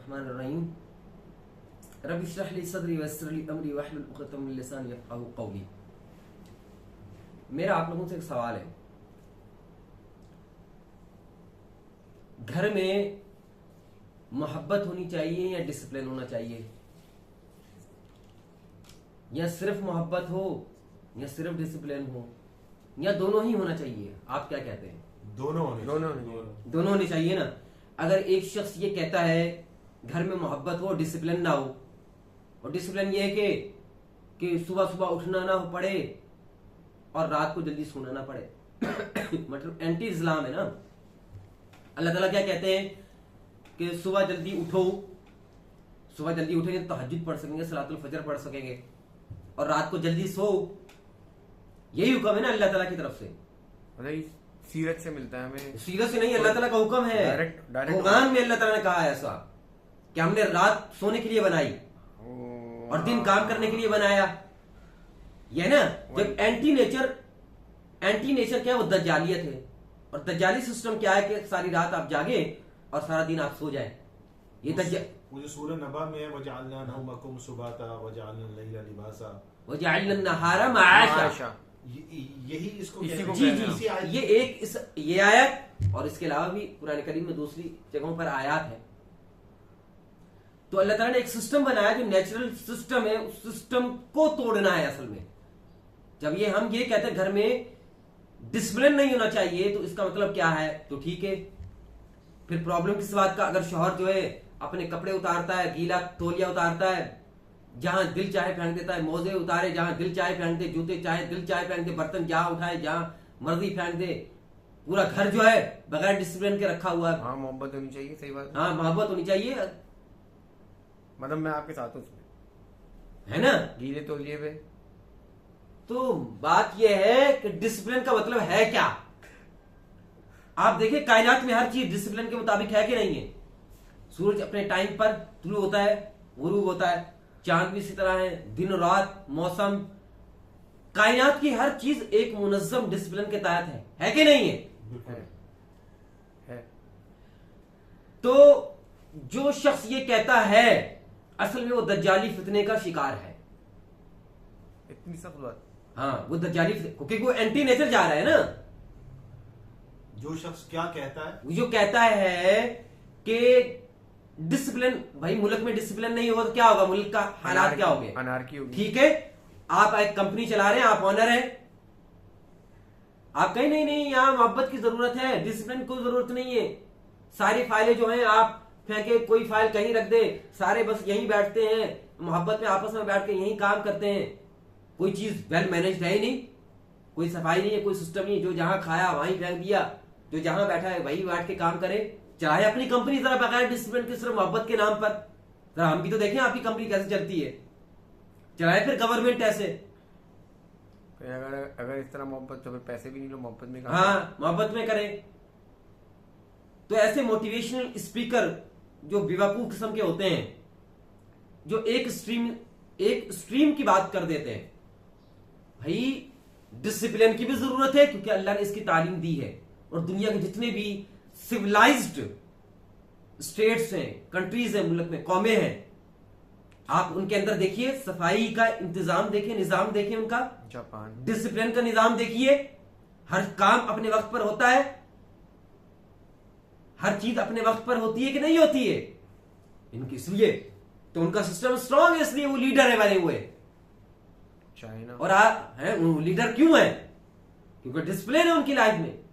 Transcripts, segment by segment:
बिस्मिल्लाहिर्रहमानिर्रहीम। रब्बि इश्रह ली सदरी वयस्सिर ली अमरी वहलुल उक़दतम मिन लिसानी यफ़क़हू क़ौली। मेरा आप लोगों से एक सवाल है, घर में मोहब्बत होनी चाहिए या डिसिप्लिन होना चाहिए, या सिर्फ मोहब्बत हो या सिर्फ डिसिप्लिन हो, या दोनों ही होना चाहिए? आप क्या कहते हैं? दोनों होनी चाहिए ना। अगर एक शख्स ये कहता है घर में मोहब्बत हो डिसिप्लिन ना हो, और डिसिप्लिन ये है कि सुबह सुबह उठना ना पड़े और रात को जल्दी सोना ना पड़े मतलब एंटी इस्लाम है ना। अल्लाह ताला क्या कहते हैं कि सुबह जल्दी उठो, सुबह जल्दी उठेंगे तो तहज्जुद पढ़ सकेंगे, सलातुल फजर पढ़ सकेंगे, और रात को जल्दी सो। यही हुक्म है ना अल्लाह ताला की तरफ से। सीरत से मिलता है हमें, सीरत से नहीं, अल्लाह ताला का हुक्म है। डायरेक्ट कुरान में अल्लाह ताला ने कहा है ऐसा कि हमने रात सोने के लिए बनाई और दिन काम करने के लिए बनाया। यह ना, जब एंटी नेचर क्या है, वो दज्जालियत है। और दज्जाली सिस्टम क्या है कि सारी रात आप जागे और सारा दिन आप सो जाए। ये मुझे सूरह नबा में है वजअलना नौमकुम सुबाता वजअलना लैला लिबासा वजअलना नहारा मआशा। यही इसको जी ये आयत, और इसके अलावा भी कुरान करीम में दूसरी जगहों पर आयात है। तो अल्लाह ताला ने एक सिस्टम बनाया जो नेचुरल सिस्टम है, उस सिस्टम को तोड़ना है असल में। जब हम ये कहते हैं घर में डिसिप्लिन नहीं होना चाहिए, तो इसका मतलब क्या है? तो ठीक है, फिर प्रॉब्लम किस बात का? अगर शौहर जो है अपने कपड़े उतारता है, गीला तौलिया उतारता है, जहां दिल चाहे पहन देता है, मोजे उतारे जहां दिल चाहे पहन दे, जूते चाहे दिल चाहे पहन दे, बर्तन जहां उठाए जहां मर्जी पहन दे, पूरा घर जो है बगैर डिसिप्लिन के रखा हुआ है। हाँ, मोहब्बत होनी चाहिए। सही बात। हाँ, मोहब्बत होनी चाहिए, मतलब मैं आपके साथ हूँ, है ना, गीले तौलिए पे। तो बात यह है कि डिसिप्लिन का मतलब है क्या? आप देखिए कायनात में हर चीज डिसिप्लिन के मुताबिक है कि नहीं है। सूरज अपने टाइम पर तुलू होता है, गुरूब होता है, चांद भी इसी तरह है, दिन रात, मौसम, कायनात की हर चीज एक मुनज़्ज़म डिसिप्लिन के तहत है कि नहीं है? है। तो जो शख्स ये कहता है असल में वो दज्जाली फितने का शिकार है। इतनी सख्त बात? हाँ, वो दज्जाली, क्योंकि वो एंटी नेचर जा रहा है ना। जो शख्स क्या कहता है, जो कहता है कि डिसिप्लिन, भाई मुल्क में डिसिप्लिन नहीं होगा तो क्या होगा? मुल्क का हालात क्या होंगे? अनार्की होगी। ठीक है, आप एक कंपनी चला रहे हैं, आप ऑनर हैं, आप कहीं नहीं यहां मोहब्बत की जरूरत है, डिसिप्लिन को जरूरत नहीं है। सारी फाइलें जो हैं आप फेंके, कोई फाइल कहीं रख दे, सारे बस यहीं बैठते हैं, मोहब्बत में आपस में बैठ के यहीं काम करते हैं। कोई चीज वेल मैनेज्ड है ही नहीं, कोई सफाई नहीं है, कोई सिस्टम नहीं। जो जहां खाया वहीं फेंक दिया, जो जहां बैठा है वहीं बैठ के काम करे। चाहे अपनी कंपनी जरा बगैर डिसिप्लिन के सिर्फ मोहब्बत के नाम पर, जरा हम भी तो देखें आपकी कंपनी कैसे चलती है। चलाए फिर गवर्नमेंट ऐसे। अगर इस तरह मोहब्बत, तो फिर पैसे भी नहीं लो, मोहब्बत में। हाँ, मोहब्बत में करें। तो ऐसे मोटिवेशनल स्पीकर जो बेवकूफ किस्म के होते हैं, जो एक स्ट्रीम की बात कर देते हैं, भाई डिसिप्लिन की भी जरूरत है क्योंकि अल्लाह ने इसकी तालीम दी है। और दुनिया के जितने भी सिविलाइज्ड स्टेट्स हैं, कंट्रीज हैं, मुल्क में कौमें हैं, आप उनके अंदर देखिए सफाई का इंतजाम देखिए, निजाम देखिए उनका, जापान डिसिप्लिन का निजाम देखिए, हर काम अपने वक्त पर होता है, हर चीज अपने वक्त पर होती है कि नहीं होती है इनकी। इसलिए तो उनका सिस्टम स्ट्रांग है, इसलिए वो लीडर है बने हुए। चाइना और आप हैं वो लीडर क्यों है? क्योंकि डिसिप्लिन है उनकी लाइफ में।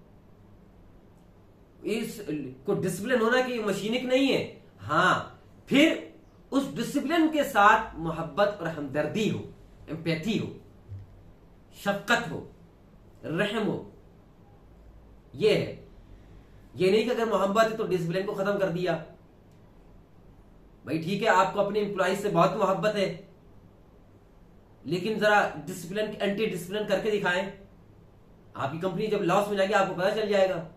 को डिसिप्लिन होना कि मशीनिक नहीं है। हाँ, फिर उस डिसिप्लिन के साथ मोहब्बत और हमदर्दी हो, एम्पैथी हो, शफकत हो, रहम हो। ये है, ये नहीं कि अगर मोहब्बत है तो डिसिप्लिन को खत्म कर दिया। भाई ठीक है, आपको अपने एम्प्लॉय से बहुत मोहब्बत है, लेकिन जरा डिसिप्लिन, एंटी डिसिप्लिन करके दिखाएं। आपकी कंपनी जब लॉस में जाएगी आपको पता चल जाएगा।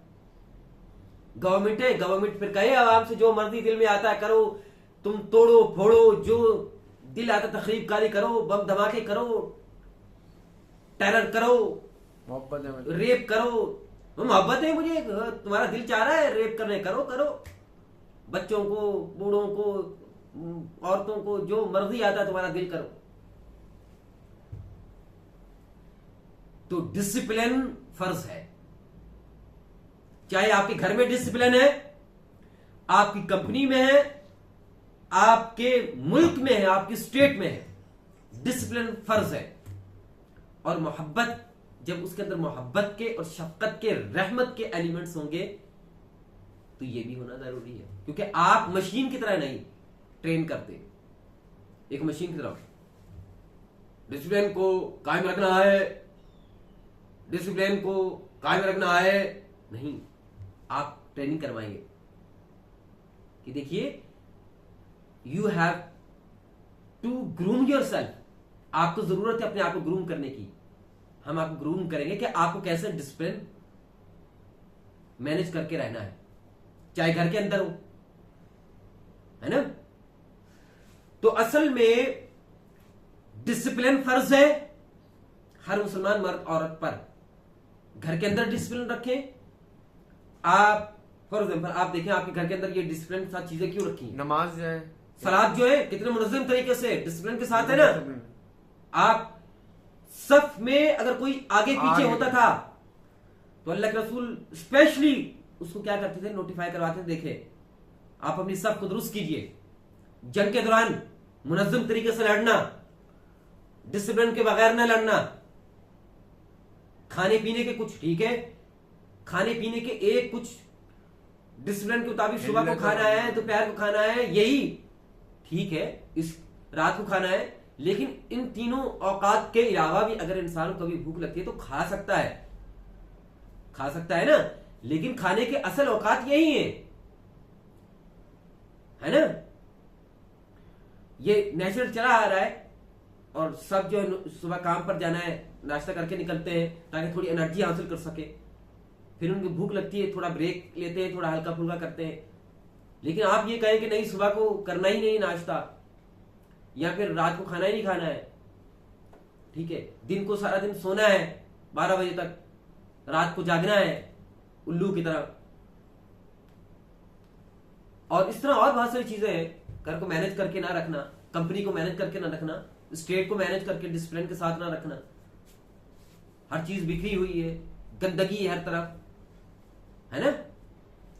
गवर्नमेंट है, गवर्नमेंट फिर कहे आवाम से जो मर्जी दिल में आता है करो, तुम तोड़ो फोड़ो, जो दिल आता तखरीब कारी करो, बम धमाके करो, टेरर करो, मोहब्बत है, रेप करो। मोहब्बत है, मुझे तुम्हारा दिल चाह रहा है रेप करने, करो। बच्चों को, बूढ़ों को, औरतों को, जो मर्जी आता है तुम्हारा दिल करो। तो डिसिप्लिन फर्ज है। चाहे आपके घर में डिसिप्लिन है, आपकी कंपनी में है, आपके मुल्क में है, आपकी स्टेट में है, डिसिप्लिन फर्ज है। और मोहब्बत, जब उसके अंदर मोहब्बत के और शफकत के, रहमत के एलिमेंट्स होंगे तो ये भी होना जरूरी है। क्योंकि आप मशीन की तरह नहीं ट्रेन करते, एक मशीन की तरह डिसिप्लिन को कायम रखना है, डिसिप्लिन को कायम रखना है, नहीं। आप ट्रेनिंग करवाएंगे कि देखिए, you have to groom yourself. आपको जरूरत है अपने आप को ग्रूम करने की। हम आपको ग्रूम करेंगे कि आपको कैसे डिसिप्लिन मैनेज करके रहना है, चाहे घर के अंदर हो, है ना। तो असल में डिसिप्लिन फर्ज है हर मुसलमान मर्द औरत पर। घर के अंदर डिसिप्लिन रखें। आप फॉर एग्जाम्पल आप देखें, आपके घर के अंदर ये डिसिप्लिन के साथ चीजें क्यों रखी हैं? नमाज जो है, सलाद जो है कितने मुनज़्ज़म तरीके से डिसिप्लिन के साथ है ना। आप सफ में अगर कोई आगे पीछे होता था तो अल्लाह के रसूल स्पेशली उसको क्या करते थे, नोटिफाई करवाते थे, देखे आप अपनी सफ को दुरुस्त कीजिए। जंग के दौरान मुनज़्ज़म तरीके से लड़ना, डिसिप्लिन के बगैर न लड़ना। खाने पीने के कुछ ठीक है, खाने पीने के एक कुछ डिसिप्लिन के मुताबिक सुबह को खाना है, दोपहर को खाना है, यही ठीक है, इस रात को खाना है। लेकिन इन तीनों औकात के अलावा भी अगर इंसान को कभी भूख लगती है तो खा सकता है, खा सकता है ना। लेकिन खाने के असल औकात यही है ना। ये नेचुरल चला आ रहा है और सब जो है सुबह काम पर जाना है, नाश्ता करके निकलते हैं ताकि थोड़ी एनर्जी हासिल कर सके। फिर उनको भूख लगती है, थोड़ा ब्रेक लेते हैं, थोड़ा हल्का फुल्का करते हैं। लेकिन आप ये कहें कि नहीं, सुबह को करना ही नहीं नाश्ता, या फिर रात को खाना ही नहीं खाना है, ठीक है, दिन को सारा दिन सोना है 12 बजे तक, रात को जागना है उल्लू की तरह, और इस तरह और बहुत सारी चीजें हैं। घर को मैनेज करके ना रखना, कंपनी को मैनेज करके ना रखना, स्टेट को मैनेज करके डिसिप्लिन के साथ ना रखना। हर चीज बिखरी हुई है, गंदगी है हर तरफ, है ना।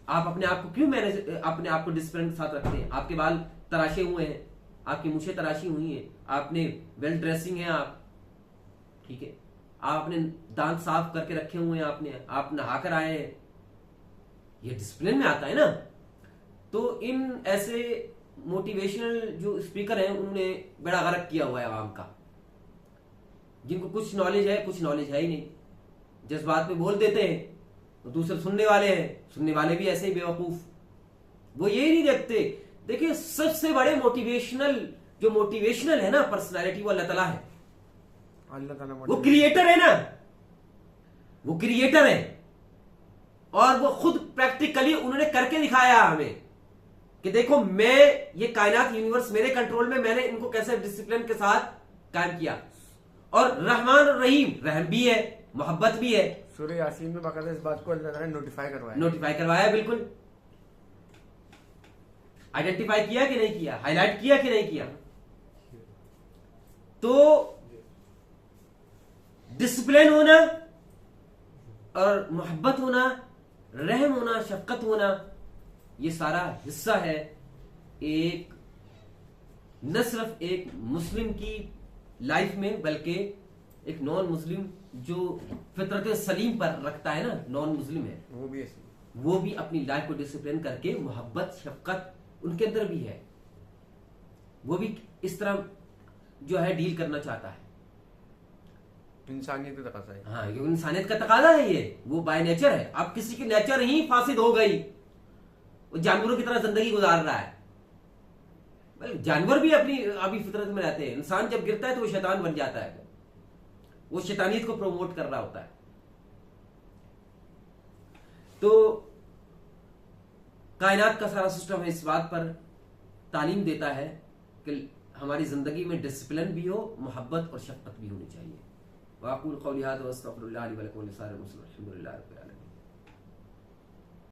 आप अपने आप को क्यों मैनेज, अपने आप को डिसिप्लिन के साथ रखते हैं? आपके बाल तराशे हुए हैं, आपकी मूछें तराशी हुई हैं, आपने वेल ड्रेसिंग है आप, ठीक है, आप अपने दांत साफ करके रखे हुए हैं, आप नहा कर आए हैं, ये डिसिप्लिन में आता है ना। तो इन ऐसे मोटिवेशनल जो स्पीकर हैं उन्होंने बड़ा गलत किया हुआ है आवाम का, जिनको कुछ नॉलेज है, कुछ नॉलेज है ही नहीं, जज्बात में बोल देते हैं। तो दूसरे सुनने वाले हैं, सुनने वाले भी ऐसे ही बेवकूफ, वो यही नहीं देखते। देखिए, सबसे बड़े मोटिवेशनल है ना पर्सनालिटी, वो अल्लाह ताला है। अल्लाह ताला वो क्रिएटर है ना, वो क्रिएटर है, और वो खुद प्रैक्टिकली उन्होंने करके दिखाया हमें कि देखो, मैं ये कायनात यूनिवर्स मेरे कंट्रोल में, मैंने इनको कैसे डिसिप्लिन के साथ कायम किया। और रहमान और रहीम, रहम भी है, मोहब्बत भी है। सूरह यासीन में बाकायदा इस बात को अल्लाह ताला ने नोटिफाई करवाया, बिल्कुल आइडेंटिफाई किया कि नहीं किया, हाईलाइट किया कि नहीं किया। तो डिसिप्लिन होना और मोहब्बत होना, रहम होना, शफकत होना, ये सारा हिस्सा है एक, न सिर्फ एक मुस्लिम की लाइफ में, बल्कि एक नॉन मुस्लिम जो फितरत सलीम पर रखता है ना, नॉन मुस्लिम है, वो भी अपनी लाइफ को डिसिप्लिन करके मोहब्बत शफकत उनके अंदर भी है, वो भी इस तरह जो है डील करना चाहता है। इंसानियत का तकाज़ा है। हाँ, ये इंसानियत का तकाजा है, ये वो बाय नेचर है। अब किसी की नेचर ही फासिद हो गई, वो जानवरों की तरह जिंदगी गुजार रहा है। जानवर भी अपनी अभी फितरत में रहते हैं। इंसान जब गिरता है तो वो शैतान बन जाता है, वो शैतानियत को प्रमोट कर रहा होता है। तो कायनात का सारा सिस्टम है इस बात पर तालीम देता है कि हमारी जिंदगी में डिसिप्लिन भी हो, मोहब्बत और शफकत भी होनी चाहिए। वाक़ुल क़ौली हाज़ा व अस्तग़फ़िरुल्लाह ली व लकुम व लिसाइरिल मुस्लिमीन। अल्हम्दुलिल्लाहि रब्बिल आलमीन।